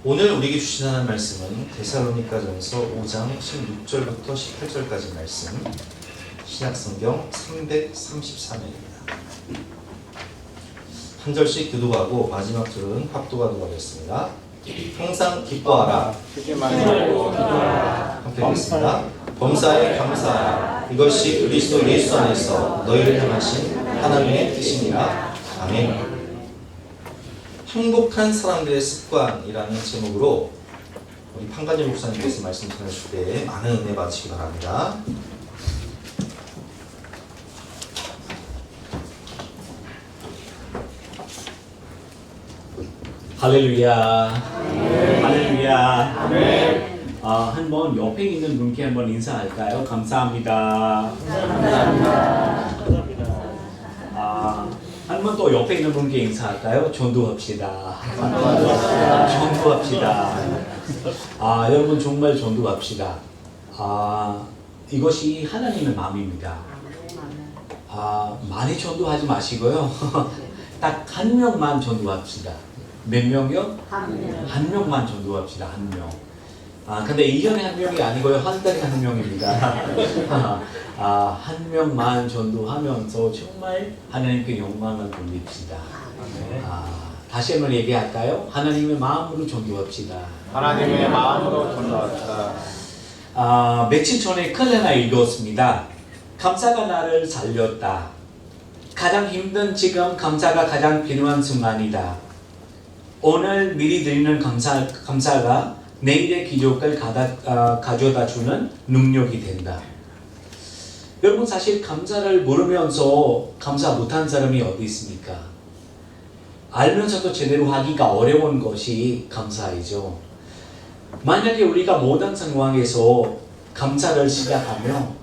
오늘 우리에게 주신 하나님 말씀은 데살로니가전서 5장 16절부터 18절까지 말씀, 신약성경 333회입니다. 한 절씩 교도하고 마지막 줄은 합도가도 하겠습니다. 항상 기뻐하라. 크게 말하고 기도하라. 함께 읽겠습니다. 범사에 감사하라. 이것이 그리스도 예수 안에서 너희를 향하신 하나님의 뜻이니라. 아멘. 행복한 사람들의 습관이라는 제목으로 우리 판관일 목사님께서 말씀 전해주실 때 많은 은혜 받으시기 바랍니다. 할렐루야. 아멘. 할렐루야. 아멘. 한번 옆에 있는 분께 한번 인사할까요? 감사합니다. 감사합니다. 한번 또 옆에 있는 분께 인사할까요? 전도합시다. 전도합시다. 전도합시다. 여러분 정말 전도합시다. 이것이 하나님의 마음입니다. 많이 전도하지 마시고요. 딱 한 명만 전도합시다. 몇 명이요? 한 명만 전도합시다. 한 명. 근데 1년에 한 명이 아니고요. 한 달에 한 명입니다. 한 명만 전도하면서 정말 하나님께 영광을 돌립시다. 다시 한번 얘기할까요? 하나님의 마음으로 전도합시다. 하나님의 마음으로 전도합시다. 며칠 전에 글 하나 읽었습니다. 감사가 나를 살렸다. 가장 힘든 지금 감사가 가장 필요한 순간이다. 오늘 미리 드리는 감사가 내일의 기적을 가져다 주는 능력이 된다. 여러분 사실 감사를 모르면서 감사 못한 사람이 어디 있습니까? 알면서도 제대로 하기가 어려운 것이 감사이죠. 만약에 우리가 모든 상황에서 감사를 시작하면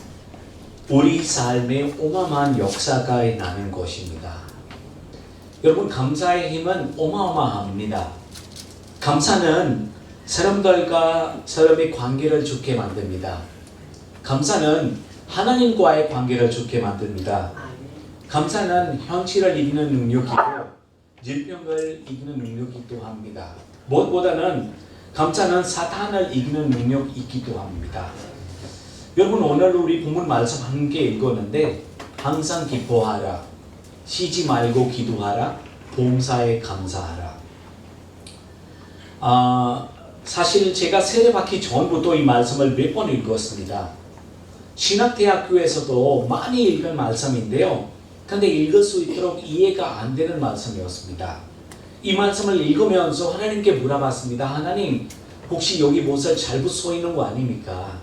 우리 삶에 어마어마한 역사가 나는 것입니다. 여러분 감사의 힘은 어마어마합니다. 감사는 사람들과 사람의 관계를 좋게 만듭니다. 감사는 하나님과의 관계를 좋게 만듭니다. 감사는 현실을 이기는 능력이고 질병을 이기는 능력이기도 합니다. 무엇보다는 감사는 사탄을 이기는 능력이기도 합니다. 여러분 오늘 우리 본문 말씀 함께 읽었는데 항상 기뻐하라. 쉬지 말고 기도하라. 봉사에 감사하라. 사실 제가 세례받기 전부터 이 말씀을 몇 번 읽었습니다. 신학대학교에서도 많이 읽은 말씀인데요. 근데 읽을 수 있도록 이해가 안 되는 말씀이었습니다. 이 말씀을 읽으면서 하나님께 물어봤습니다. 하나님, 혹시 여기 무엇을 잘못 써 있는 거 아닙니까?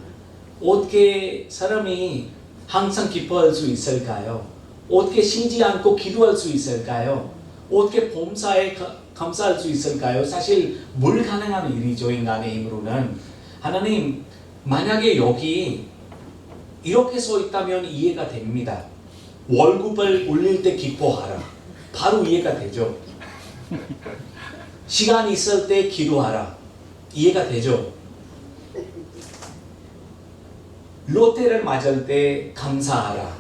어떻게 사람이 항상 기뻐할 수 있을까요? 어떻게 쉬지 않고 기도할 수 있을까요? 어떻게 범사에 감사할 수 있을까요? 사실 불가능한 일이죠. 인간의 힘으로는. 하나님, 만약에 여기 이렇게 써 있다면 이해가 됩니다. 월급을 올릴 때 기뻐하라. 바로 이해가 되죠. 시간 있을 때 기도하라. 이해가 되죠. 롯데를 맞을 때 감사하라.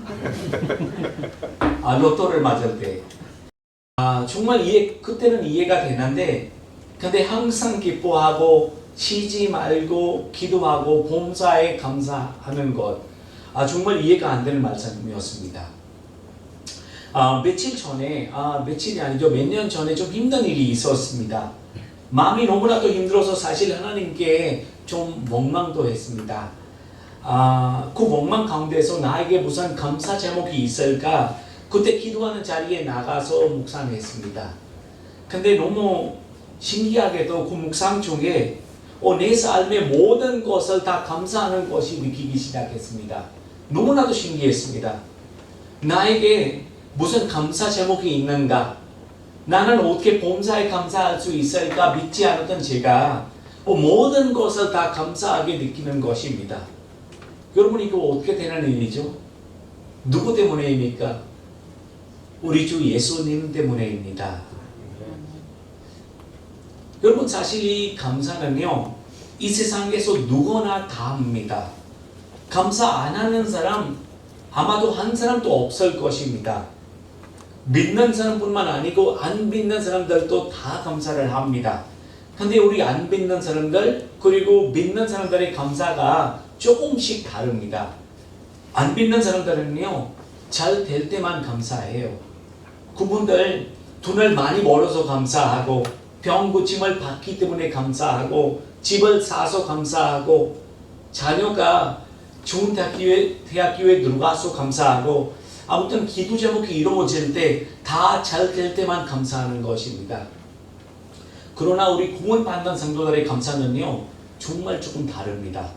로또를 맞을 때. 정말 그때는 이해가 되는데, 근데 항상 기뻐하고 쉬지 말고 기도하고 봉사에 감사하는 것, 정말 이해가 안 되는 말씀이었습니다. 며칠 전에, 며칠이 아니죠, 몇 년 전에 좀 힘든 일이 있었습니다. 마음이 너무나도 힘들어서 사실 하나님께 좀 원망도 했습니다. 그 원망 가운데서 나에게 무슨 감사 제목이 있을까? 그때 기도하는 자리에 나가서 묵상했습니다. 근데 너무 신기하게도 그 묵상 중에 내 삶의 모든 것을 다 감사하는 것이 느끼기 시작했습니다. 너무나도 신기했습니다. 나에게 무슨 감사 제목이 있는가? 나는 어떻게 범사에 감사할 수 있을까? 믿지 않았던 제가 모든 것을 다 감사하게 느끼는 것입니다. 여러분 이거 어떻게 되는 일이죠? 누구 때문에입니까? 우리 주 예수님 때문에입니다. 여러분 사실 이 감사는요, 이 세상에서 누구나 다 합니다. 감사 안 하는 사람 아마도 한 사람도 없을 것입니다. 믿는 사람뿐만 아니고 안 믿는 사람들도 다 감사를 합니다. 근데 우리 안 믿는 사람들 그리고 믿는 사람들의 감사가 조금씩 다릅니다. 안 믿는 사람들은요, 잘 될 때만 감사해요. 그분들 돈을 많이 벌어서 감사하고, 병 고침을 받기 때문에 감사하고, 집을 사서 감사하고, 자녀가 좋은 대학교에 들어가서 감사하고, 아무튼 기도 제목이 이루어질 때 다 잘 될 때만 감사하는 것입니다. 그러나 우리 구원받는 성도들의 감사는요, 정말 조금 다릅니다.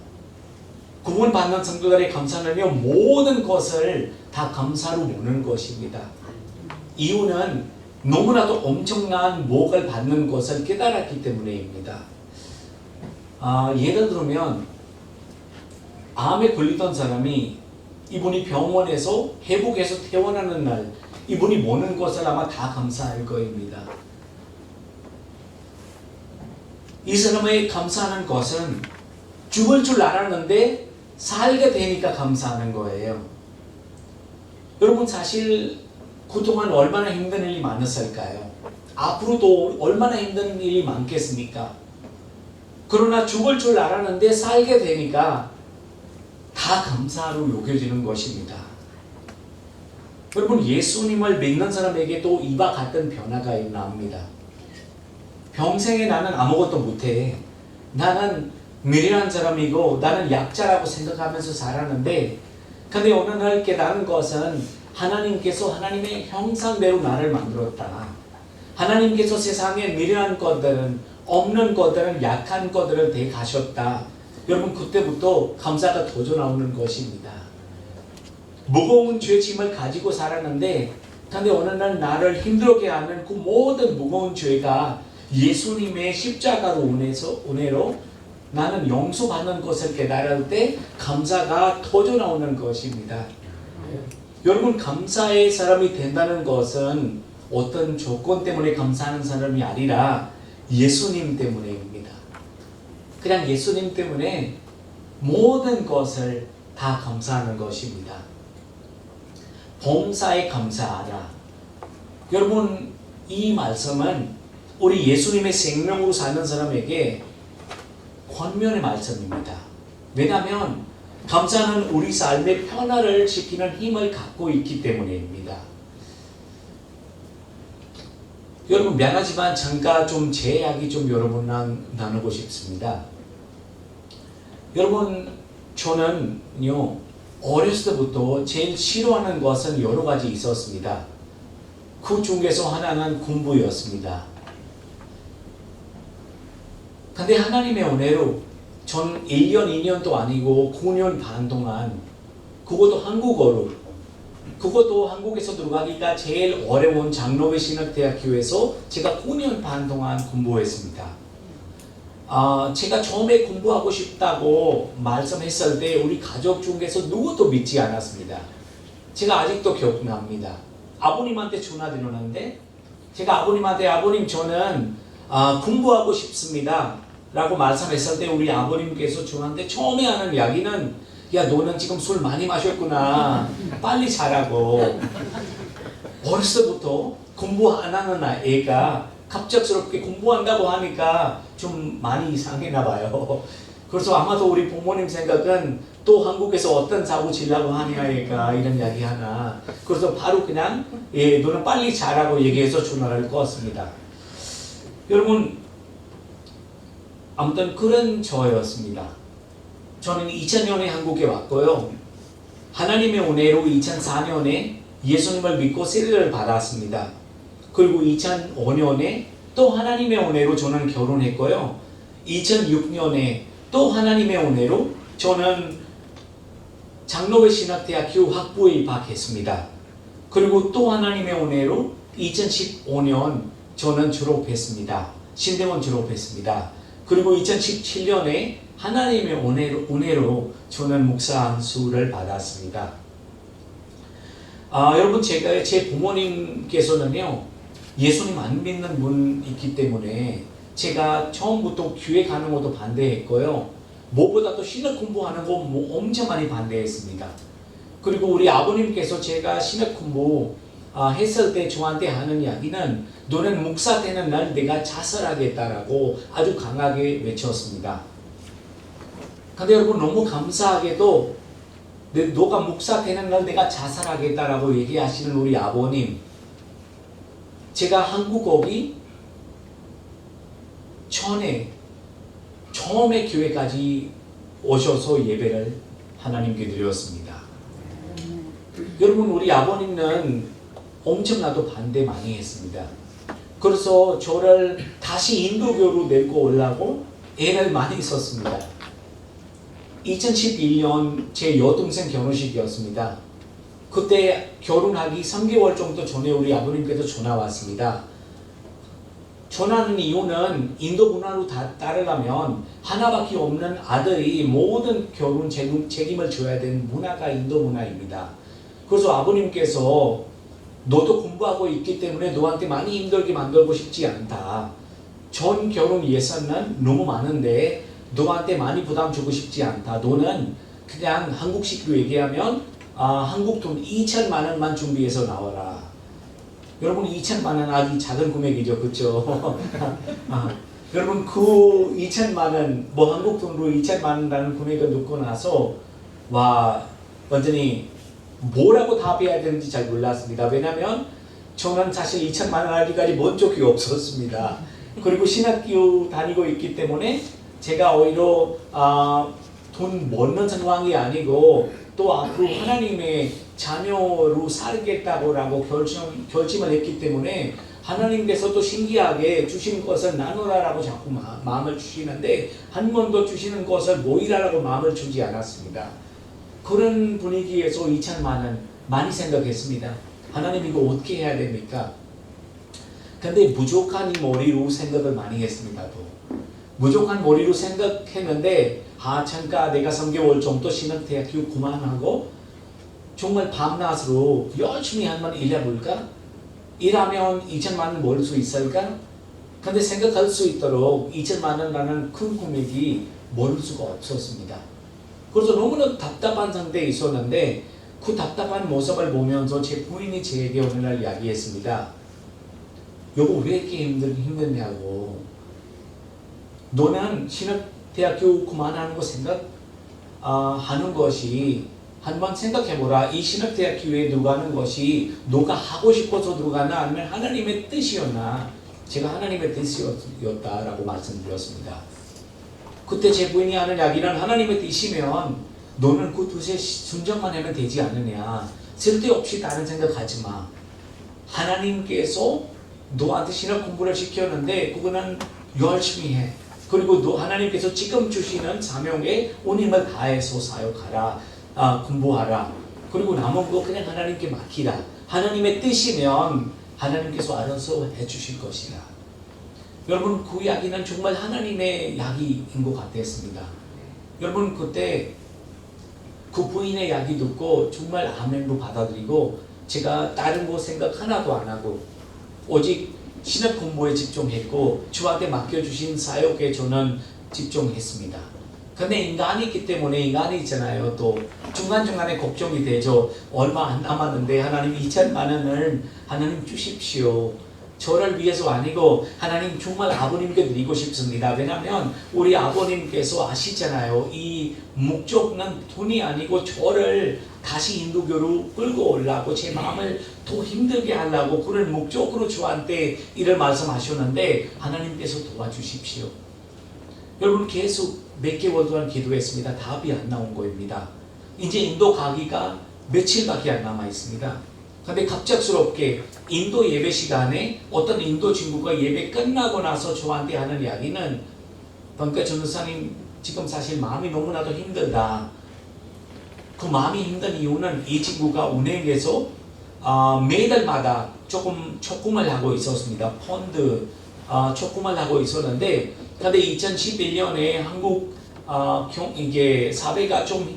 구원받는 성도들의 감사는요, 모든 것을 다 감사로 보는 것입니다. 이유는 너무나도 엄청난 복을 받는 것을 깨달았기 때문입니다. 예를 들면 암에 걸리던 사람이 이분이 병원에서 회복해서 퇴원하는 날 이분이 보는 것을 아마 다 감사할 거입니다. 이 사람의 감사하는 것은 죽을 줄 알았는데 살게 되니까 감사하는 거예요. 여러분, 사실 그동안 얼마나 힘든 일이 많았을까요? 앞으로도 얼마나 힘든 일이 많겠습니까? 그러나 죽을 줄 알았는데 살게 되니까 다 감사로 여겨지는 것입니다. 여러분, 예수님을 믿는 사람에게도 이와 같은 변화가 납니다. 평생에 나는 아무것도 못해. 나는 미련한 사람이고 나는 약자라고 생각하면서 살았는데, 근데 어느 날 깨달은 것은 하나님께서 하나님의 형상대로 나를 만들었다. 하나님께서 세상에 미련한 것들은, 없는 것들은, 약한 것들을 대가셨다. 여러분, 그때부터 감사가 터져 나오는 것입니다. 무거운 죄짐을 가지고 살았는데, 근데 어느 날 나를 힘들게 하는 그 모든 무거운 죄가 예수님의 십자가로 은혜로 나는 용서받는 것을 깨달을 때 감사가 터져 나오는 것입니다. 여러분, 감사의 사람이 된다는 것은 어떤 조건 때문에 감사하는 사람이 아니라 예수님 때문입니다. 그냥 예수님 때문에 모든 것을 다 감사하는 것입니다. 범사에 감사하라. 여러분, 이 말씀은 우리 예수님의 생명으로 사는 사람에게 권면의 말씀입니다. 왜냐하면 감사는 우리 삶의 변화를 시키는 힘을 갖고 있기 때문입니다. 여러분, 미안하지만 잠깐 좀 제 이야기 좀 여러분랑 나누고 싶습니다. 여러분, 저는요, 어렸을 때부터 제일 싫어하는 것은 여러 가지 있었습니다. 그 중에서 하나는 공부였습니다. 근데 하나님의 은혜로 전 1년, 2년도 아니고 9년 반 동안, 그것도 한국어로, 그것도 한국에서 들어가기가 제일 어려운 장로회 신학대학교에서 제가 9년 반 동안 공부했습니다. 제가 처음에 공부하고 싶다고 말씀했을 때 우리 가족 중에서 누구도 믿지 않았습니다. 제가 아직도 기억납니다. 아버님한테 전화드렸는데 제가 아버님한테, 아버님 저는 공부하고 싶습니다 라고 말씀했을 때 우리 아버님께서 저한테 처음에 하는 이야기는, 야, 너는 지금 술 많이 마셨구나, 빨리 자라고. 어렸을 때부터 공부 안 하는 애가 갑작스럽게 공부한다고 하니까 좀 많이 이상했나 봐요. 그래서 아마도 우리 부모님 생각은 또 한국에서 어떤 사고 치려고 하냐 얘가 이런 이야기 하나. 그래서 바로 그냥 너는 빨리 자라고 얘기해서 전화를 끊었습니다. 여러분, 아무튼 그런 저였습니다. 저는 2000년에 한국에 왔고요. 하나님의 은혜로 2004년에 예수님을 믿고 세례를 받았습니다. 그리고 2005년에 또 하나님의 은혜로 저는 결혼했고요. 2006년에 또 하나님의 은혜로 저는 장로회 신학대학교 학부에 입학했습니다. 그리고 또 하나님의 은혜로 2015년 저는 졸업했습니다. 신대원 졸업했습니다. 그리고 2017년에 하나님의 은혜로 저는 목사 안수를 받았습니다. 여러분, 제 부모님께서는요, 예수님 안 믿는 분이기 때문에 제가 처음부터 교회 가는 것도 반대했고요. 무엇보다도 신학 공부하는 거 엄청 많이 반대했습니다. 그리고 우리 아버님께서 제가 신학 공부 했을 때 저한테 하는 이야기는 너는 목사 되는 날 내가 자살하겠다라고 아주 강하게 외쳤습니다. 근데 여러분 너무 감사하게도 너가 목사 되는 날 내가 자살하겠다라고 얘기하시는 우리 아버님, 제가 한국 오기 전에 처음에 교회까지 오셔서 예배를 하나님께 드렸습니다. 여러분 우리 아버님은 엄청나도 반대 많이 했습니다. 그래서 저를 다시 인도교로 데리고 오려고 애를 많이 썼습니다. 2011년 제 여동생 결혼식이었습니다. 그때 결혼하기 3개월 정도 전에 우리 아버님께서 전화 왔습니다. 전화하는 이유는 인도 문화로 따르려면 하나밖에 없는 아들이 모든 결혼 책임을 져야 되는 문화가 인도 문화입니다. 그래서 아버님께서 너도 공부하고 있기 때문에 너한테 많이 힘들게 만들고 싶지 않다. 전 결혼 예산은 너무 많은데 너한테 많이 부담 주고 싶지 않다. 너는 그냥 한국식으로 얘기하면 한국 돈 2천만 원만 준비해서 나와라. 여러분 2천만 원 아주 작은 금액이죠, 그렇죠? 여러분 그 2천만 원, 뭐 한국 돈으로 2천만 원이라는 금액을 듣고 나서 와 완전히 뭐라고 답해야 되는지 잘 몰랐습니다. 왜냐하면 저는 사실 2천만 원 하기까지 먼 적이 없었습니다. 그리고 신학교 다니고 있기 때문에 제가 오히려 돈 버는 상황이 아니고 또 앞으로 하나님의 자녀로 살겠다고 결심을 했기 때문에 하나님께서 또 신기하게 주신 것을 나누라라고 자꾸 마음을 주시는데 한 번도 주시는 것을 모이라라고 마음을 주지 않았습니다. 그런 분위기에서 2천만 원 많이 생각했습니다. 하나님 이거 어떻게 해야 됩니까? 근데 부족한 머리로 생각을 많이 했습니다. 또 부족한 머리로 생각했는데 잠깐 내가 3개월 정도 신학대학교 그만하고 정말 밤낮으로 열심히 한번 일해볼까? 일하면 2천만 원 벌 수 있을까? 근데 생각할 수 있도록 2천만 원이라는 큰 금액이 벌 수가 없었습니다. 그래서 너무나 답답한 상태에 있었는데 그 답답한 모습을 보면서 제 부인이 제게 어느 날 이야기했습니다. 여보 왜 이렇게 힘드냐고. 너는 신학대학교 그만하는 거 생각하는 것이 한번 생각해보라. 이 신학대학교에 들어가는 것이 너가 하고 싶어서 들어가나 아니면 하나님의 뜻이었나. 제가 하나님의 뜻이었다라고 말씀드렸습니다. 그때 제 부인이 하는 이야기는 하나님의 뜻이면 너는 그 뜻에 순종만 하면 되지 않느냐. 쓸데없이 다른 생각하지 마. 하나님께서 너한테 신학 공부를 시켰는데 그거는 열심히 해. 그리고 너 하나님께서 지금 주시는 사명에 온 힘을 다해서 사역하라. 공부하라. 그리고 남은 거 그냥 하나님께 맡기라. 하나님의 뜻이면 하나님께서 알아서 해주실 것이라. 여러분 그 이야기는 정말 하나님의 이야기인 것 같았습니다. 여러분 그때 그 부인의 이야기 듣고 정말 아멘으로 받아들이고 제가 다른 거 생각 하나도 안 하고 오직 신학 공부에 집중했고 주한테 맡겨주신 사역에 저는 집중했습니다. 근데 인간이 있기 때문에 인간이 있잖아요. 또 중간중간에 걱정이 되죠. 얼마 안 남았는데 하나님 2천만 원을 하나님 주십시오. 저를 위해서 아니고 하나님 정말 아버님께 드리고 싶습니다. 왜냐하면 우리 아버님께서 아시잖아요. 이 목적은 돈이 아니고 저를 다시 인도교로 끌고 오려고 제 마음을 더 힘들게 하려고 그런 목적으로 저한테 이를 말씀하셨는데 하나님께서 도와주십시오. 여러분 계속 몇 개월 동안 기도했습니다. 답이 안 나온 거입니다. 이제 인도 가기가 며칠밖에 안 남아 있습니다. 근데 갑작스럽게 인도 예배 시간에 어떤 인도 친구가 예배 끝나고 나서 저한테 하는 이야기는 그러니까 전도사님 지금 사실 마음이 너무나도 힘들다. 그 마음이 힘든 이유는 이 친구가 은행에서 매달마다 조금 적금을 하고 있었습니다. 펀드 적금을 하고 있었는데 근데 2011년에 한국 이게 사회가 좀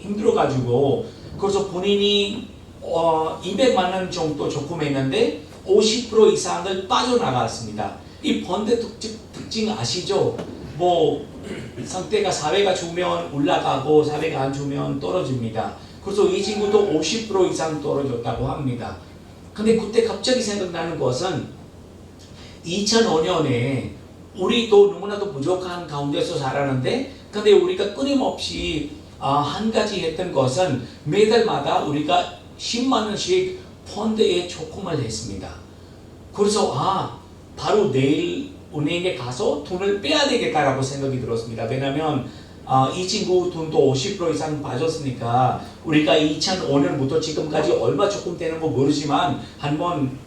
힘들어가지고 그래서 본인이 200만 원 정도 적금했는데 50% 이상을 빠져나갔습니다. 이 펀드 특징 아시죠? 뭐 상태가 사회가 좋으면 올라가고 사회가 안 좋으면 떨어집니다. 그래서 이 친구도 50% 이상 떨어졌다고 합니다. 근데 그때 갑자기 생각나는 것은 2005년에 우리도 너무나도 부족한 가운데서 살았는데 근데 우리가 끊임없이 한 가지 했던 것은 매달마다 우리가 10만 원씩 펀드에 적금을 했습니다. 그래서 바로 내일 은행에 가서 돈을 빼야 되겠다라고 생각이 들었습니다. 왜냐하면 이 친구 돈도 50% 이상 빠졌으니까 우리가 2005년부터 지금까지 얼마 적금 되는 거 모르지만 한번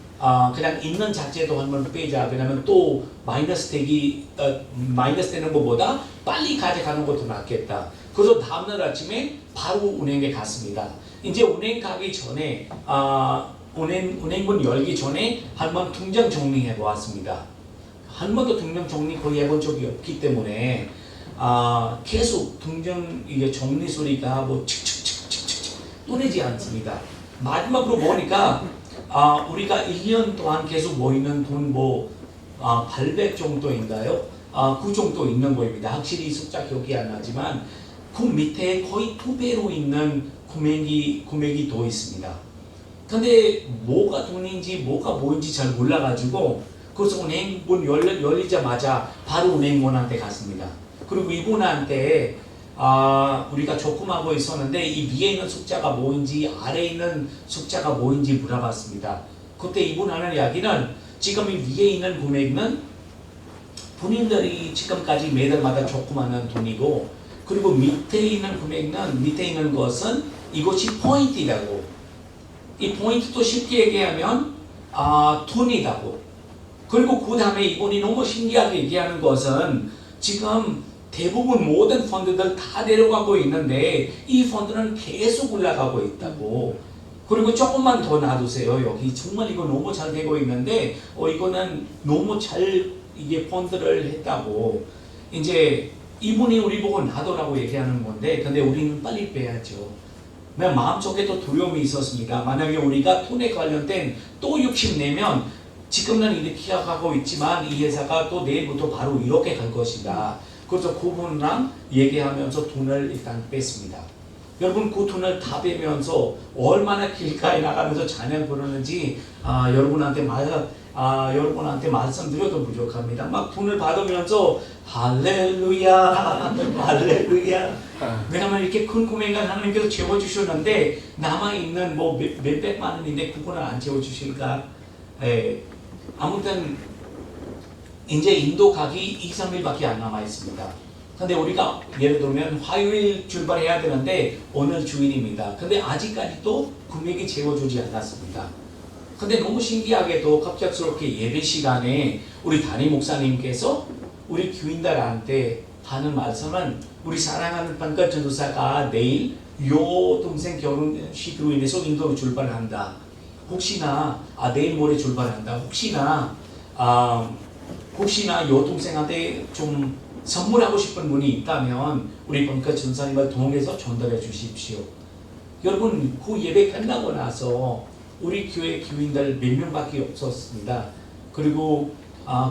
그냥 있는 자체도 한번 빼자. 왜냐면 또 마이너스 되는 것보다 빨리 가져가는 것도 낫겠다. 그래서 다음날 아침에 바로 은행에 갔습니다. 이제 은행 가기 전에 은행문 열기 전에 한번 통장 정리해 보았습니다. 한 번도 통장 정리 거의 해본 적이 없기 때문에 계속 통장 이게 정리 소리가 뭐 칙칙칙칙칙 끊이지 않습니다. 마지막으로 보니까 우리가 1년 동안 계속 모이는 돈 800 정도인가요? 그 정도 있는 거입니다. 확실히 숫자 기억이 안 나지만 그 밑에 거의 2배로 있는 금액이 더 있습니다. 근데 뭐가 돈인지 뭐가 뭐인지 잘 몰라가지고 그래서 은행 문 열리자마자 바로 은행원한테 갔습니다. 그리고 이분한테 우리가 적금하고 있었는데 이 위에 있는 숫자가 뭐인지 아래에 있는 숫자가 뭐인지 물어봤습니다. 그때 이분 하는 이야기는 지금 이 위에 있는 금액은 본인들이 지금까지 매달마다 적금하는 돈이고 그리고 밑에 있는 금액은 밑에 있는 것은 이것이 포인트라고 이 포인트도 쉽게 얘기하면 돈이라고 그리고 그 다음에 이분이 너무 신기하게 얘기하는 것은 지금 대부분 모든 펀드들 다 내려가고 있는데 이 펀드는 계속 올라가고 있다고 그리고 조금만 더 놔두세요. 여기 정말 이거 너무 잘 되고 있는데 이거는 너무 잘 이게 펀드를 했다고 이제 이분이 우리 보고 놔두라고 얘기하는 건데 근데 우리는 빨리 빼야죠. 마음속에도 두려움이 있었습니다. 만약에 우리가 돈에 관련된 또 욕심내면 지금은 이렇게 가고 있지만 이 회사가 또 내일부터 바로 이렇게 갈 것이다. 그래서 그분랑 얘기하면서 돈을 일단 뺐습니다. 여러분 그 돈을 다 빼면서 얼마나 길가에 나가면서 찬양 부르는지 여러분한테 말씀드려도 부족합니다. 막 돈을 받으면서 할렐루야 할렐루야 왜냐면 이렇게 큰 금액을 하나님께서 채워주셨는데 남아있는 몇백만 원인데 그거는 안 채워주실까? 아무튼 이제 인도 가기 2, 3일밖에 안 남아 있습니다. 근데 우리가 예를 들면 화요일 출발해야 되는데 오늘 주일입니다. 근데 아직까지도 금액이 채워주지 않았습니다. 근데 너무 신기하게도 갑작스럽게 예배 시간에 우리 담임 목사님께서 우리 교인들한테 하는 말씀은 우리 사랑하는 반갑 전도사가 내일 요 동생 결혼식으로 인해서 인도로 출발한다. 혹시나 내일 모레 출발한다. 혹시나 요 동생한테 좀 선물하고 싶은 분이 있다면 우리 본가 전사님을 통해서 전달해 주십시오. 여러분 그 예배 끝나고 나서 우리 교회 교인들 몇 명밖에 없었습니다. 그리고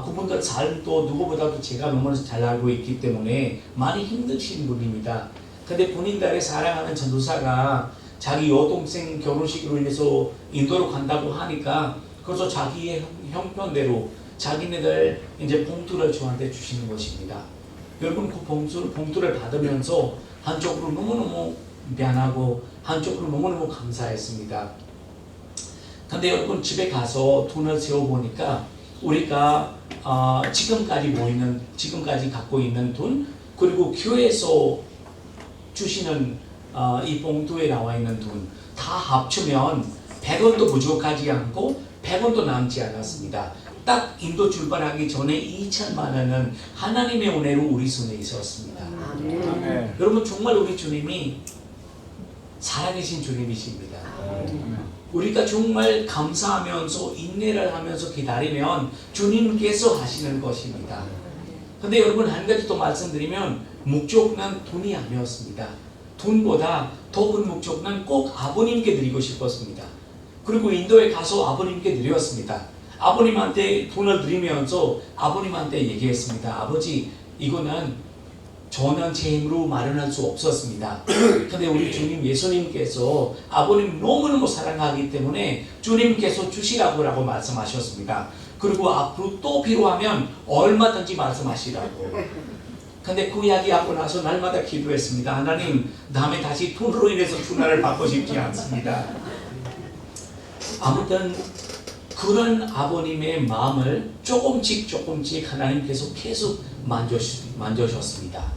그분들 삶도 누구보다도 제가 너무 잘 알고 있기 때문에 많이 힘드신 분입니다. 근데 본인들의 사랑하는 전도사가 자기 여동생 결혼식으로 인해서 인도로 간다고 하니까 그래서 자기의 형편대로 자기네들 이제 봉투를 저한테 주시는 것입니다. 여러분 그 봉투를 받으면서 한쪽으로 너무너무 미안하고 한쪽으로 너무너무 감사했습니다. 근데 여러분 집에 가서 돈을 세어보니까 우리가 지금까지 갖고 있는 돈 그리고 교회에서 주시는 이 봉투에 나와 있는 돈 다 합치면 100원도 부족하지 않고 100원도 남지 않았습니다. 딱 인도 출발하기 전에 2천만 원은 하나님의 은혜로 우리 손에 있었습니다. 아멘. 여러분 정말 우리 주님이 살아계신 주님이십니다. 우리가 정말 감사하면서 인내를 하면서 기다리면 주님께서 하시는 것입니다. 근데 여러분 한 가지 또 말씀드리면 목적은 돈이 아니었습니다. 돈보다 더 큰 목적은 꼭 아버님께 드리고 싶었습니다. 그리고 인도에 가서 아버님께 드렸습니다. 아버님한테 돈을 드리면서 아버님한테 얘기했습니다. 아버지 이거는 저는 제 힘으로 마련할 수 없었습니다. 근데 우리 주님 예수님께서 아버님 너무너무 사랑하기 때문에 주님께서 주시라고 말씀하셨습니다. 그리고 앞으로 또 필요하면 얼마든지 말씀하시라고. 근데 그 이야기하고 나서 날마다 기도했습니다. 하나님, 다음에 다시 돈으로 인해서 전화를 받고 싶지 않습니다. 아무튼 그런 아버님의 마음을 조금씩 하나님께서 계속 만져셨습니다.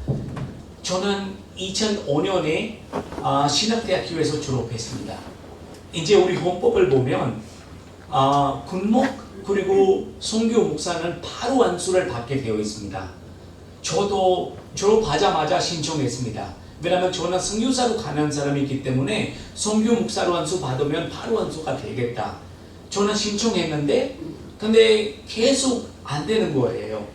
저는 2005년에 신학대학교에서 졸업했습니다. 이제 우리 헌법을 보면 군목 그리고 선교 목사는 바로 안수를 받게 되어 있습니다. 저도 졸업하자마자 신청했습니다. 왜냐하면 저는 선교사로 가는 사람이기 때문에 선교 목사로 안수 받으면 바로 안수가 되겠다. 저는 신청했는데 근데 계속 안 되는 거예요.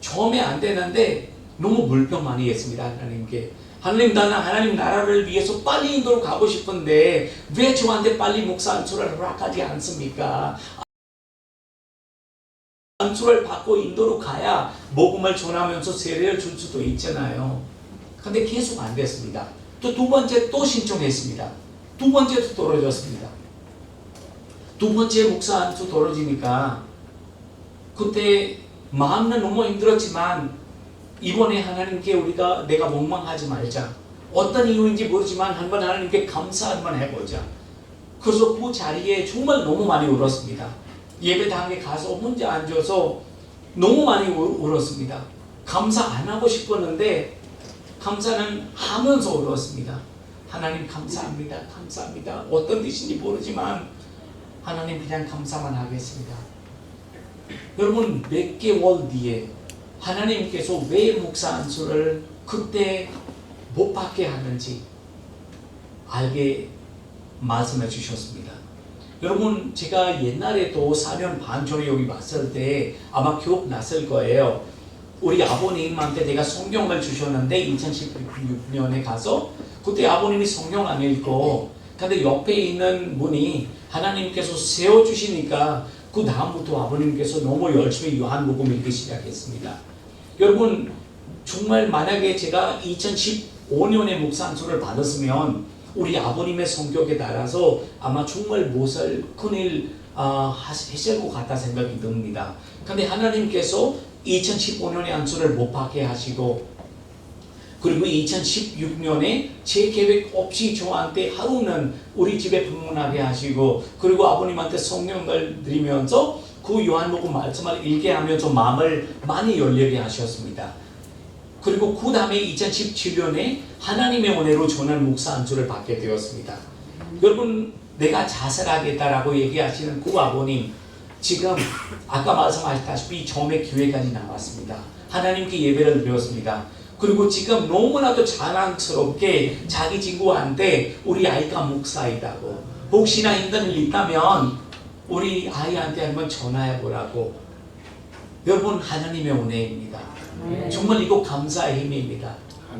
처음에 안 되는데 너무 물병 많이 했습니다. 하나님께. 하나님, 나는 하나님 나라를 위해서 빨리 인도로 가고 싶은데 왜 저한테 빨리 목사 안수를 허락하지 않습니까? 안수를 받고 인도로 가야 복음을 전하면서 세례를 줄 수도 있잖아요. 근데 계속 안 됐습니다. 또 두 번째 또 신청했습니다. 두 번째도 떨어졌습니다. 두 번째 목사 안수 떨어지니까 그때 마음은 너무 힘들었지만 이번에 하나님께 내가 원망하지 말자. 어떤 이유인지 모르지만 한번 하나님께 감사 한번 해보자. 그래서 그 자리에 정말 너무 많이 울었습니다. 예배당에 가서 혼자 앉아서 너무 많이 울었습니다. 감사 안 하고 싶었는데 감사는 하면서 울었습니다. 하나님 감사합니다. 감사합니다. 어떤 뜻인지 모르지만 하나님 그냥 감사만 하겠습니다. 여러분 몇 개월 뒤에 하나님께서 왜 목사 안수를 그때 못 받게 하는지 알게 말씀해 주셨습니다. 여러분 제가 옛날에도 4년 반 전에 여기 왔을 때 아마 기억났을 거예요. 우리 아버님한테 내가 성경을 주셨는데 2016년에 가서 그때 아버님이 성경 안 읽고 근데 옆에 있는 분이 하나님께서 세워주시니까 그 다음부터 아버님께서 너무 열심히 요한복음 읽기 시작했습니다. 여러분 정말 만약에 제가 2015년에 목사 안수를 받았으면 우리 아버님의 성격에 따라서 아마 정말 못할 큰일 하실 것 같다 생각이 듭니다. 근데 하나님께서 2015년에 안수를 못 받게 하시고 그리고 2016년에 제 계획 없이 저한테 하루는 우리 집에 방문하게 하시고 그리고 아버님한테 성령을 드리면서 그 요한복음 말씀을 읽게 하면서 마음을 많이 열리게 하셨습니다. 그리고 그 다음에 2017년에 하나님의 은혜로 저는 목사 안수를 받게 되었습니다. 여러분 내가 자살하겠다라고 얘기하시는 그 아버님 지금 아까 말씀하셨다시피 처음에 교회까지 나왔습니다. 하나님께 예배를 드렸습니다. 그리고 지금 너무나도 자랑스럽게 자기 친구한테 우리 아이가 목사이다고 혹시나 힘든 일 있다면 우리 아이한테 한번 전화해보라고. 여러분 하나님의 은혜입니다. 정말 이거 감사의 힘입니다.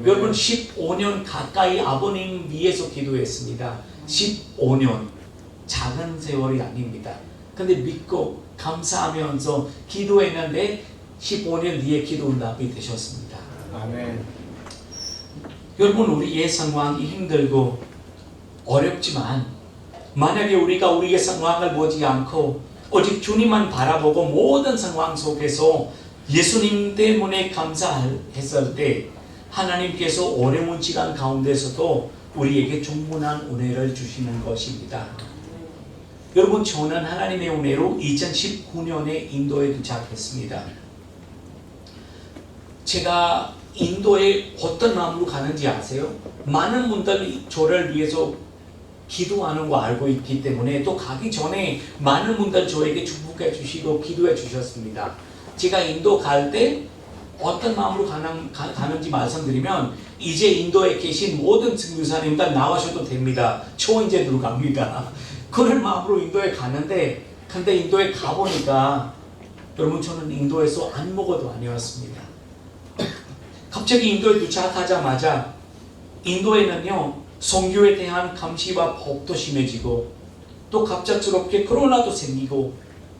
여러분 15년 가까이 아버님 위해서 기도했습니다. 15년 작은 세월이 아닙니다. 근데 믿고 감사하면서 기도했는데 15년 뒤에 기도 응답이 되셨습니다. 아멘. 여러분 우리의 상황이 힘들고 어렵지만 만약에 우리가 우리의 상황을 보지 않고 오직 주님만 바라보고 모든 상황 속에서 예수님 때문에 감사했을 때 하나님께서 어려운 시간 가운데서도 우리에게 충분한 은혜를 주시는 것입니다. 여러분 저는 하나님의 은혜로 2019년에 인도에 도착했습니다. 제가 인도에 어떤 마음으로 가는지 아세요? 많은 분들이 저를 위해서 기도하는 거 알고 있기 때문에 또 가기 전에 많은 분들 저에게 축복해 주시고 기도해 주셨습니다. 제가 인도 갈 때 어떤 마음으로 가는지 말씀드리면 이제 인도에 계신 모든 선교사님들 나와셔도 됩니다. 저 이제 들어갑니다. 그런 마음으로 인도에 가는데 근데 인도에 가보니까 여러분 저는 인도에서 아무것도 아니었습니다. 갑자기 인도에 도착하자마자 인도에는요 선교에 대한 감시와 법도 심해지고 또 갑작스럽게 코로나도 생기고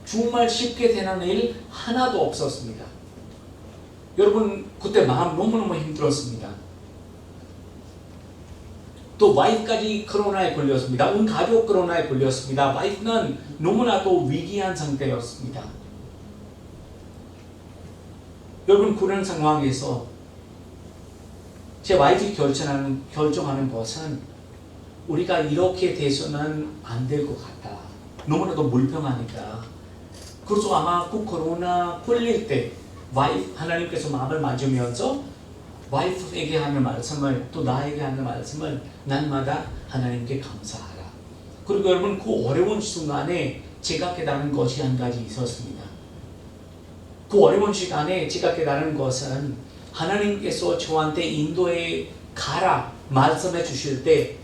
정말 쉽게 되는 일 하나도 없었습니다. 여러분 그때 마음 너무너무 힘들었습니다. 또 와이프까지 코로나에 걸렸습니다. 온 가족 코로나에 걸렸습니다. 와이프는 너무나도 위기한 상태였습니다. 여러분 그런 상황에서 제 와이프가 결정하는 것은 우리가 이렇게 돼서는 안 될 것 같다. 너무나도 불평하니까. 그래서 아마 그 코로나 걸릴 때 하나님께서 마음을 만지면서 와이프에게 하는 말씀을 또 나에게 하는 말씀을 날마다 하나님께 감사하라. 그리고 여러분 그 어려운 순간에 제가 깨달은 것이 한 가지 있었습니다. 그 어려운 시간에 제가 깨달은 것은 하나님께서 저한테 인도에 가라 말씀해 주실 때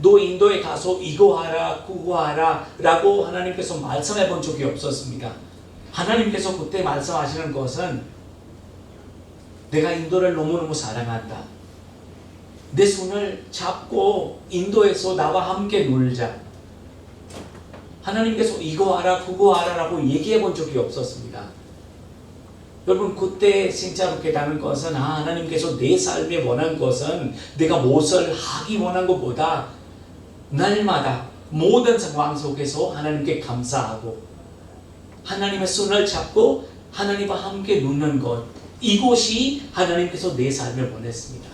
너 인도에 가서 이거 하라 그거 하라 라고 하나님께서 말씀해 본 적이 없었습니다. 하나님께서 그때 말씀하시는 것은 내가 인도를 너무너무 사랑한다. 내 손을 잡고 인도에서 나와 함께 놀자. 하나님께서 이거 하라 그거 하라 라고 얘기해 본 적이 없었습니다. 여러분 그때 진짜로 깨닫는 것은 하나님께서 내 삶에 원한 것은 내가 무엇을 하기 원한 것보다 날마다 모든 상황 속에서 하나님께 감사하고 하나님의 손을 잡고 하나님과 함께 눕는 것, 이것이 하나님께서 내 삶을 원했습니다.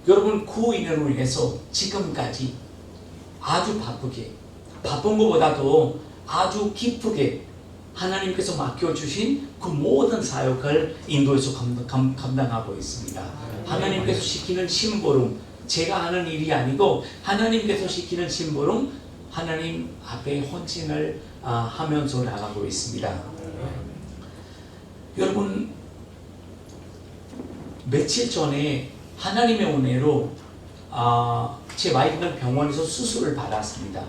여러분 그 인연으로 해서 지금까지 아주 바쁜 것보다도 아주 기쁘게 하나님께서 맡겨주신 그 모든 사역을 인도에서 감당하고 있습니다. 하나님께서 시키는 심부름, 제가 하는 일이 아니고 하나님께서 시키는 심부름, 하나님 앞에 헌신을 하면서 나가고 있습니다. 여러분 며칠 전에 하나님의 은혜로 제 와이프는 병원에서 수술을 받았습니다.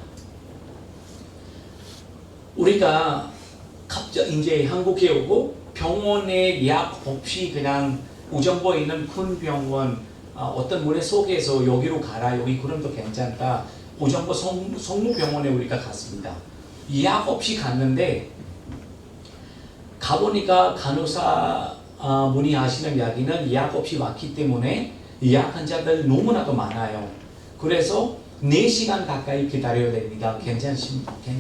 우리가 갑자기 이제 한국에 오고 병원에 예약 없이 그냥 우정보에 있는 큰 병원 어떤 분의 소개해서 여기로 가라, 여기 그럼도 괜찮다. 우정보 성모병원에 우리가 갔습니다. 예약 없이 갔는데 가보니까 간호사 분이 하시는 이야기는 예약 없이 왔기 때문에 예약 환자들 너무나도 많아요. 그래서 4시간 가까이 기다려야 됩니다.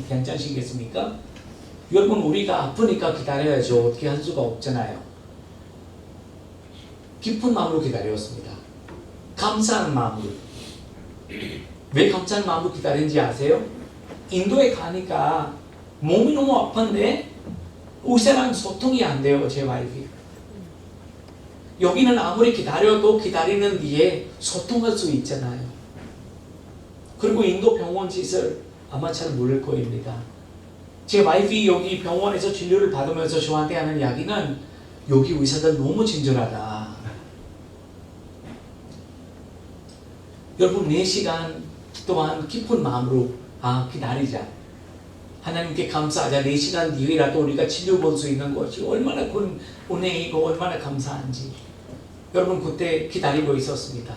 괜찮으시겠습니까? 여러분 우리가 아프니까 기다려야죠. 어떻게 할 수가 없잖아요. 기쁜 마음으로 기다렸습니다. 감사하는 마음으로. 왜 감사하는 마음으로 기다린지 아세요? 인도에 가니까 몸이 너무 아픈데 의사랑 소통이 안 돼요. 제 와이프. 여기는 아무리 기다려도 기다리는 뒤에 소통할 수 있잖아요. 그리고 인도 병원 시설 아마 잘 모를 거입니다. 제 와이프 여기 병원에서 진료를 받으면서 저한테 하는 이야기는 여기 의사들 너무 친절하다. 여러분 4시간 동안 기쁜 마음으로 기다리자. 하나님께 감사하자. 4시간 뒤에라도 우리가 치료볼 수 있는 것이 얼마나 큰 은혜이고 얼마나 감사한지. 여러분 그때 기다리고 있었습니다.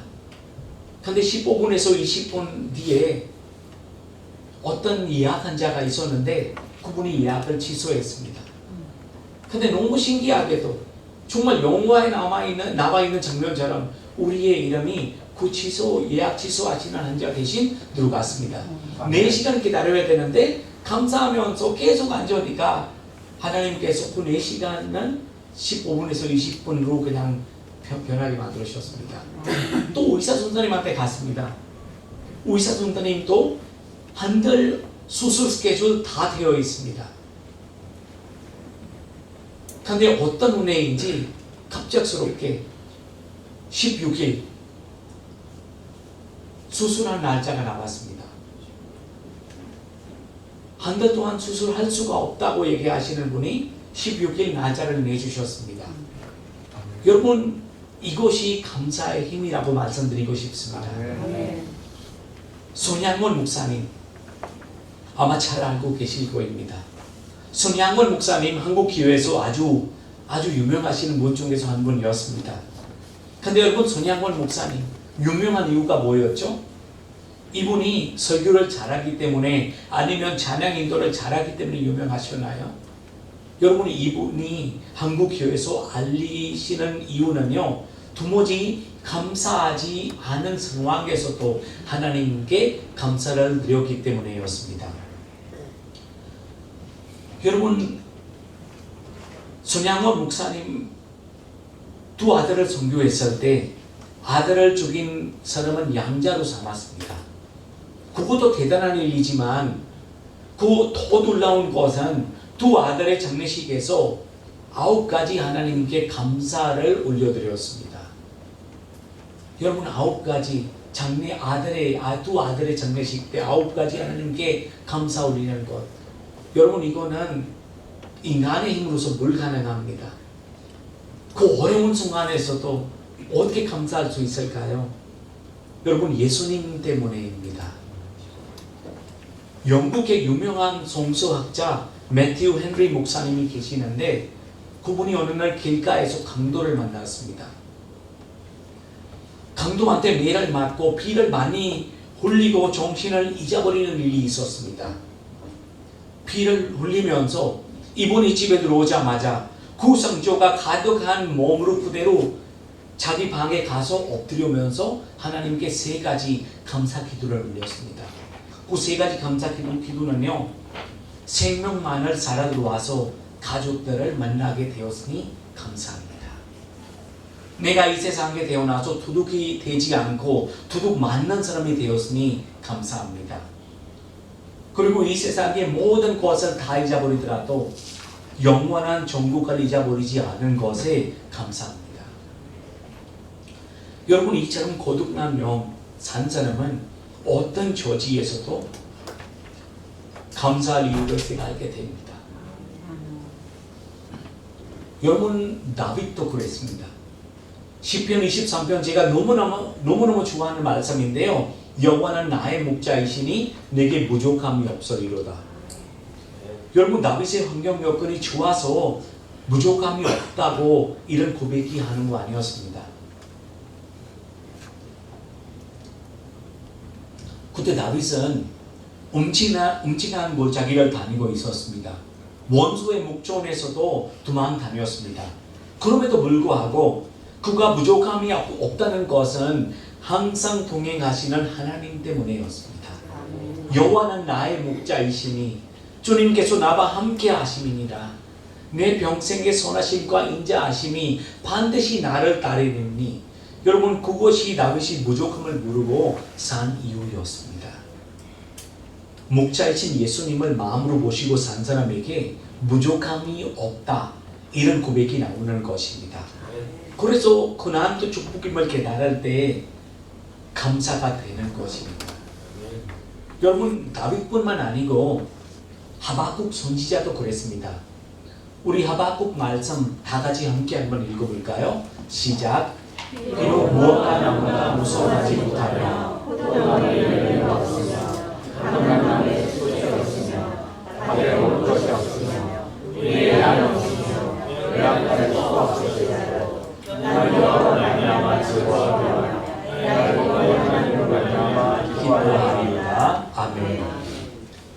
근데 15분에서 20분 뒤에 어떤 예약 환자가 있었는데 그분이 예약을 취소했습니다. 근데 너무 신기하게도 정말 영화에 나와 있는 장면처럼 우리의 이름이 그 예약 취소하시는 환자 대신 들어갔습니다. 4시간 기다려야 되는데 감사하면서 계속 앉으니까 하나님께서 그 4시간은 15분에서 20분으로 그냥 변하게 만들으셨습니다. 또 의사 선생님한테 갔습니다. 의사 선생님도 한들 수술 스케줄 다 되어 있습니다. 그런데 어떤 은혜인지 갑작스럽게 16일 수술한 날짜가 나왔습니다. 한 달 동안 수술할 수가 없다고 얘기하시는 분이 16일 날짜를 내주셨습니다. 여러분 이것이 감사의 힘이라고 말씀드리고 싶습니다. 손양원 목사님 아마 잘 알고 계실 거입니다. 손양원 목사님 한국 교회에서 아주 유명하시는 분 중에서 한 분이었습니다. 근데 여러분 손양원 목사님 유명한 이유가 뭐였죠? 이분이 설교를 잘하기 때문에 아니면 찬양 인도를 잘하기 때문에 유명하셨나요? 여러분 이분이 한국 교회에서 알리시는 이유는요, 도무지 감사하지 않은 상황에서도 하나님께 감사를 드렸기 때문이었습니다. 여러분, 손양원 목사님 두 아들을 선교했을 때 아들을 죽인 사람은 양자로 삼았습니다. 그것도 대단한 일이지만 그 더 놀라운 것은 두 아들의 장례식에서 9가지 하나님께 감사를 올려드렸습니다. 여러분, 9가지 두 아들의 장례식 때 9가지 하나님께 감사 올리는 것, 여러분 이거는 인간의 힘으로서 불가능합니다. 그 어려운 순간에서도 어떻게 감사할 수 있을까요? 여러분, 예수님 때문에입니다. 영국의 유명한 성서학자 매튜 헨리 목사님이 계시는데, 그분이 어느 날 길가에서 강도를 만났습니다. 강도한테 매를 맞고 피를 많이 흘리고 정신을 잊어버리는 일이 있었습니다. 피를 흘리면서 이분이 집에 들어오자마자 그 상처가 가득한 몸으로 그대로 자기 방에 가서 엎드리면서 하나님께 3가지 감사 기도를 올렸습니다. 그 3가지 감사 기도는요, 생명만을 살아 들어와서 가족들을 만나게 되었으니 감사합니다. 내가 이 세상에 태어나서 도둑이 되지 않고 도둑 맞는 사람이 되었으니 감사합니다. 그리고 이 세상의 모든 것을 다 잊어버리더라도 영원한 천국을 잊어버리지 않은 것에 감사합니다. 여러분, 이처럼 거듭난 영 산 사람은 어떤 처지에서도 감사할 이유를 생각하게 됩니다. 여러분, 다윗도 그랬습니다. 시편 23편 제가 너무너무 좋아하는 말씀인데요, 여호와는 나의 목자이시니 내게 부족함이 없으리로다. 여러분, 다윗의 환경 여건이 좋아서 부족함이 없다고 이런 고백이 하는 거 아니었습니다. 그때 다윗은 음침한 골짜기를 다니고 있었습니다. 원수의 목전에서도 도망 다녔습니다. 그럼에도 불구하고 그가 부족함이 없다는 것은 항상 동행하시는 하나님 때문이었습니다. 여호와는 나의 목자이시니 주님께서 나와 함께 하심이니라. 내 평생의 선하심과 인자하심이 반드시 나를 따르리니. 여러분, 그것이 다윗이 부족함을 모르고 산 이유였습니다. 목자이신 예수님을 마음으로 모시고 산 사람에게 부족함이 없다, 이런 고백이 나오는 것입니다. 그래서 고난도 축복임을 깨달을 때 감사가 되는 것입니다. 여러분, 다윗뿐만 아니고 하박국 선지자도 그랬습니다. 우리 하박국 말씀 다 같이 함께 한번 읽어볼까요? 시작. 비록 무엇과 나무가 무서워하지 못하며 포도나무에 열매가 없으며 감람나무에 꽃이 없으며 밥에 먹을 것이 없으며 위에 알 없으며 외양간에 수 없으시고 나는 여호와로 말미암아 즐거워하며 내가 여호와의 하나님으로 말미암아 기뻐하리로다. 아멘.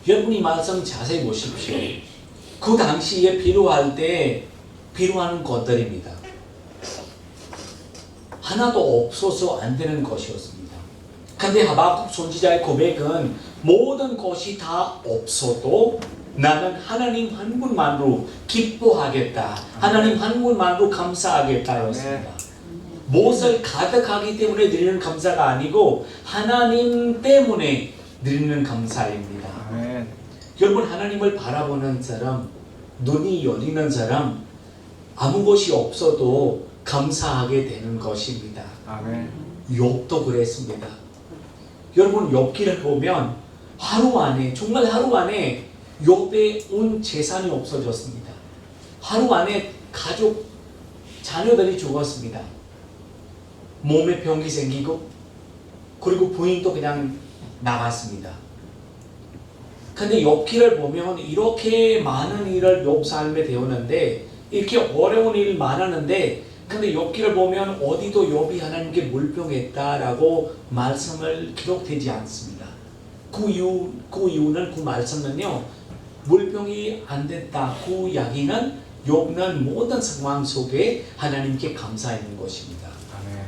여러분, 이 말씀 자세히 보십시오. 그 당시에 필요할 때 필요한 것들입니다. 하나도 없어서 안 되는 것이었습니다. 그런데 하박국 선지자의 고백은 모든 것이 다 없어도 나는 하나님 한 분만으로 기뻐하겠다, 하나님 한 분만으로 감사하겠다였습니다. 무엇을 가득하기 때문에 드리는 감사가 아니고 하나님 때문에 드리는 감사입니다. 아멘. 여러분, 하나님을 바라보는 사람, 눈이 열리는 사람, 아무 것이 없어도 감사하게 되는 것입니다. 아멘. 욥도 그랬습니다. 여러분, 욥기를 보면 정말 하루 안에 욥의 온 재산이 없어졌습니다. 하루 안에 가족, 자녀들이 죽었습니다. 몸에 병이 생기고, 그리고 부인도 그냥 나갔습니다. 근데 욥기를 보면 이렇게 많은 일을 욥 삶에 되었는데, 이렇게 어려운 일 많았는데, 근데 욥기를 보면 어디도 욥이 하나님께 물병했다라고 말씀을 기록되지 않습니다. 그 이유는, 그 말씀은요, 물병이 안 됐다. 그 이야기는 욥은 모든 상황 속에 하나님께 감사했는 것입니다. 아멘.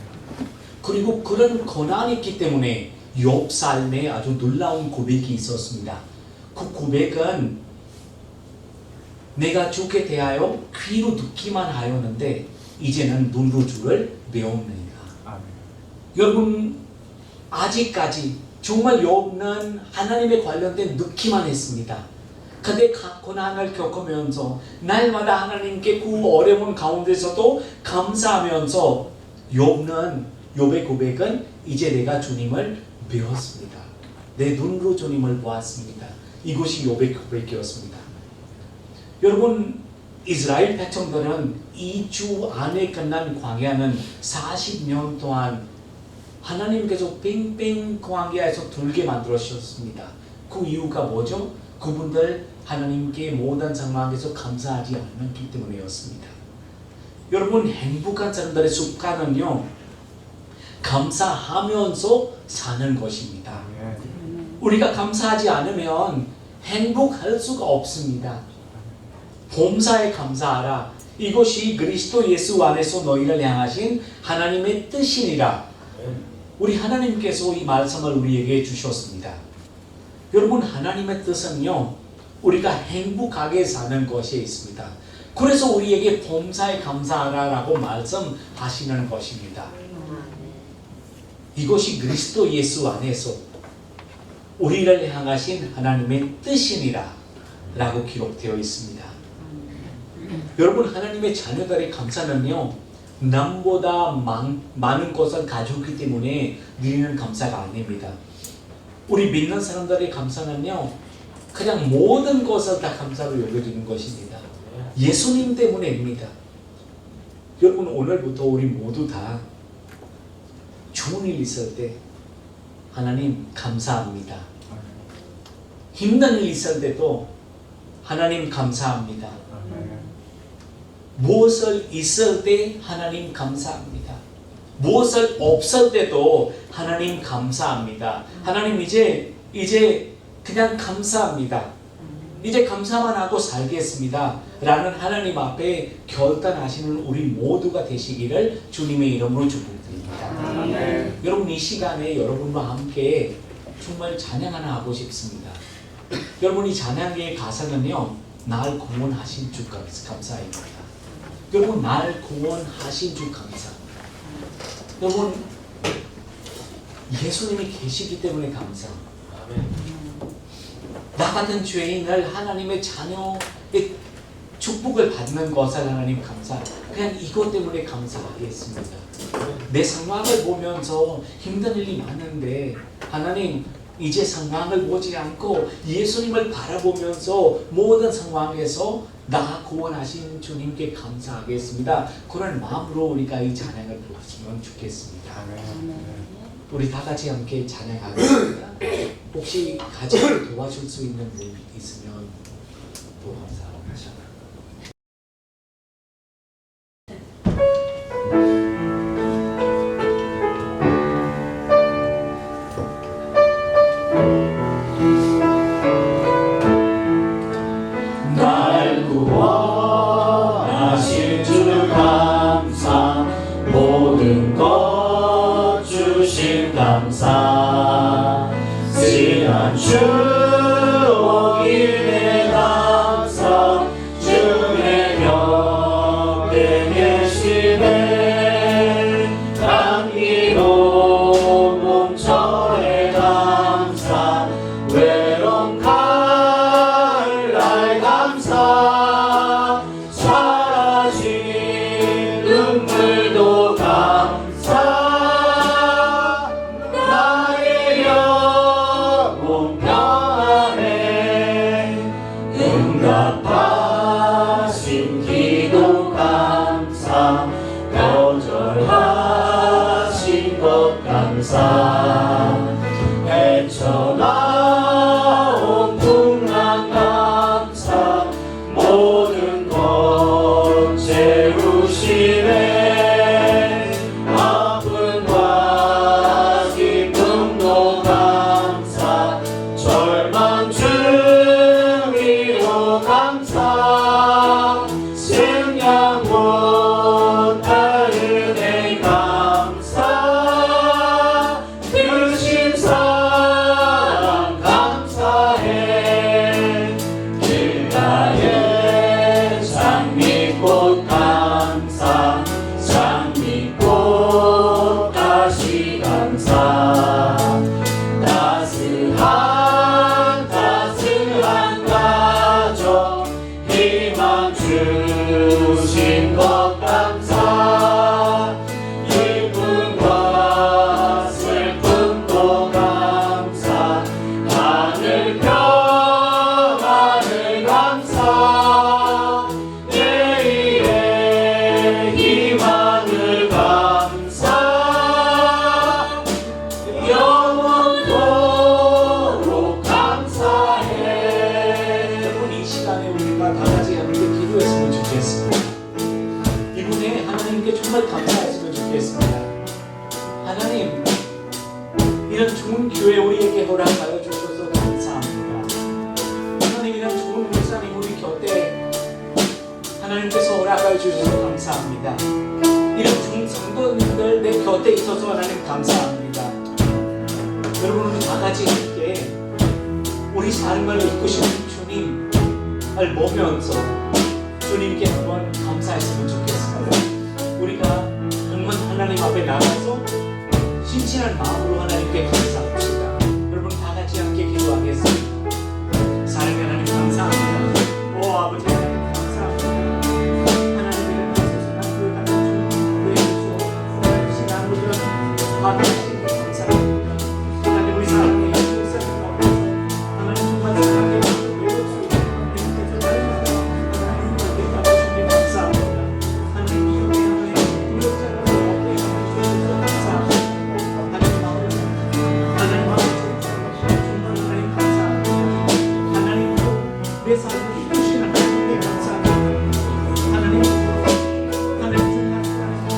그리고 그런 고난이 있기 때문에 욥 삶에 아주 놀라운 고백이 있었습니다. 그 고백은 내가 주께 대하여 귀로 듣기만 하였는데 이제는 눈으로 주를 배웁니다. 아멘. 여러분 아직까지 정말 욥은 하나님에 관련된 듣기만 했습니다. 근데 각 고난을 겪으면서 날마다 하나님께 그 어려운 가운데서도 감사하면서 욥의 고백은 이제 내가 주님을 배웠습니다. 내 눈으로 주님을 보았습니다. 이것이 욥의 고백이었습니다. 여러분 이스라엘 백성들은 2주 안에 끝난 광야는 40년 동안 하나님께서 뺑뺑 광야에서 돌게 만들어주셨습니다. 그 이유가 뭐죠? 그분들 하나님께 모든 상황에서 감사하지 않았기 때문이었습니다. 여러분 행복한 사람들의 습관은요 감사하면서 사는 것입니다. 우리가 감사하지 않으면 행복할 수가 없습니다. 범사에 감사하라. 이것이 그리스도 예수 안에서 너희를 향하신 하나님의 뜻이니라. 우리 하나님께서 이 말씀을 우리에게 주셨습니다. 여러분 하나님의 뜻은요 우리가 행복하게 사는 것에 있습니다. 그래서 우리에게 범사에 감사하라라고 말씀하시는 것입니다. 이것이 그리스도 예수 안에서 우리를 향하신 하나님의 뜻이니라 라고 기록되어 있습니다. 여러분 하나님의 자녀들의 감사는요 남보다 많은 것을 가져오기 때문에 드리는 감사가 아닙니다. 우리 믿는 사람들의 감사는요 그냥 모든 것을 다 감사로 여겨지는 것입니다. 예수님 때문에입니다. 여러분 오늘부터 우리 모두 다 좋은 일 있을 때 하나님 감사합니다. 힘든 일 있을 때도 하나님 감사합니다. 무엇을 있을 때 하나님 감사합니다. 무엇을 없을 때도 하나님 감사합니다. 하나님 이제 그냥 감사합니다. 이제 감사만 하고 살겠습니다. 라는 하나님 앞에 결단하시는 우리 모두가 되시기를 주님의 이름으로 축복드립니다. 여러분 이 시간에 여러분과 함께 정말 찬양 하나 하고 싶습니다. 여러분 이 찬양의 가사는요 날 구원하신 주 감사입니다. 여러분 날 구원하신 주 감사. 여러분 예수님이 계시기 때문에 감사. 나 같은 죄인을 하나님의 자녀의 축복을 받는 것을 하나님 감사. 그냥 이것 때문에 감사하겠습니다. 내 상황을 보면서 힘든 일이 많은데 하나님 이제 상황을 보지 않고 예수님을 바라보면서 모든 상황에서 나 구원하신 주님께 감사하겠습니다. 그런 마음으로 우리가 이 찬양을 부르시면 좋겠습니다. 우리 다 같이 함께 찬양하겠습니다. 혹시 같이 도와줄 수 있는 분 있으면 또 감사합니다. 날 구원하신 주 감사 모든 것 주신 감사 지난 주 오길에 감사 주의 옆에 계시네 감기로 몸처에 감사 외로움 칼날 감사 사라진 눈물도 감사 나의 영혼 평안해 응답하신 기도 감사 거절하신 것 감사 헤쳐나온 풍랑 감사 모든 것 채우시네 아픔과 기쁨도 감사 절망 중이로 하나님, 이런 좋은 교회 우리에게 허락하여 주셔서 감사합니다. 하나님, 이런 좋은 목사님 우리 곁에 하나님께서 허락하여 주셔서 감사합니다. 이런 좋은 성도님들 내 곁에 있어서 하나님 감사합니다. 여러분, 우리 다 같이 함께 우리 삶을 이끄시는 주님을 보면서 주님께 한번 감사했으면 좋겠습니다. 우리가 정말 하나님 앞에 나가서 신실한 마음으로 하나님께 감사합시다. 여러분 다 같이 함께 기도하겠습니다. 사랑의 하나님 감사합니다. 오 아버지 하나님 감사합니다. 하나님을 위해서 교회 가는 주님을 위해서 신앙으로 받으시는 감사합니다. 하나님 우리 사랑의 예수님 앞에서 하나님 정말 사랑의 마음을 외울 수 있는 하나님께서 날마다 하나님 앞에 나가주님 감사합니다. 하나님 이 교회 하나님 구역자가 앞에 나가주셔서 감사합니다. 하나님 마음을 정말 하나님 감사합니다. 하나님도 내 삶을 이끄시는 하나님께 감사합니다. 하나님 정말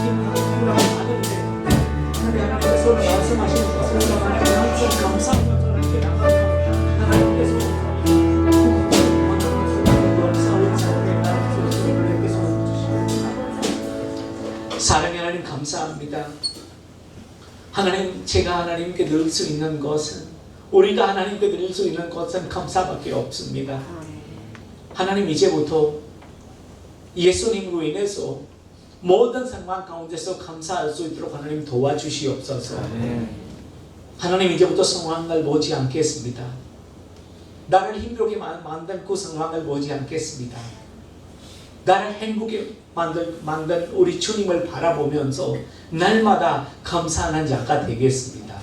힘을 받은데 하나님께서 말씀하시는 것을 하나님 항상 감사합니다. 저렇게 나가면 하나님께서 사랑의 하나님 감사합니다. 하나님, 제가 하나님께 늘 수 있는 것은, 우리가 하나님께 늘 수 있는 것은 감사밖에 없습니다. 하나님, 이제부터 예수님으로 인해서 모든 상황 가운데서 감사할 수 있도록 하나님 도와주시옵소서. 하나님, 이제부터 상황을 보지 않겠습니다. 나를 힘들게 만든 그 상황을 보지 않겠습니다. 나를 행복에 만든 우리 주님을 바라보면서 날마다 감사하는 자가 되겠습니다.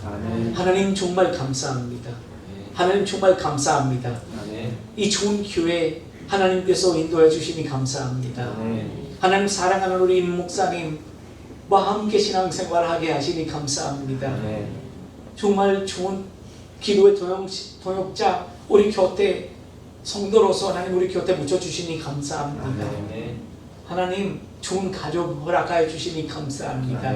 하나님 정말 감사합니다. 하나님 정말 감사합니다. 이 좋은 교회 하나님께서 인도해 주시니 감사합니다. 하나님 사랑하는 우리 임 목사님과 함께 신앙생활하게 하시니 감사합니다. 정말 좋은 기도의 동역자 우리 곁에 성도로서 하나님 우리 곁에 묻혀주시니 감사합니다. 하나님 좋은 가족 허락하여 주시니 감사합니다.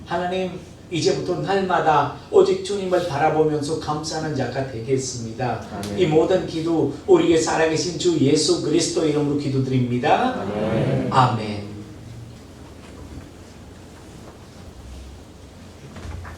하나님 이제부터 날마다 오직 주님을 바라보면서 감사하는 자가 되겠습니다. 이 모든 기도 우리의 살아계신 주 예수 그리스도 이름으로 기도드립니다. 아멘.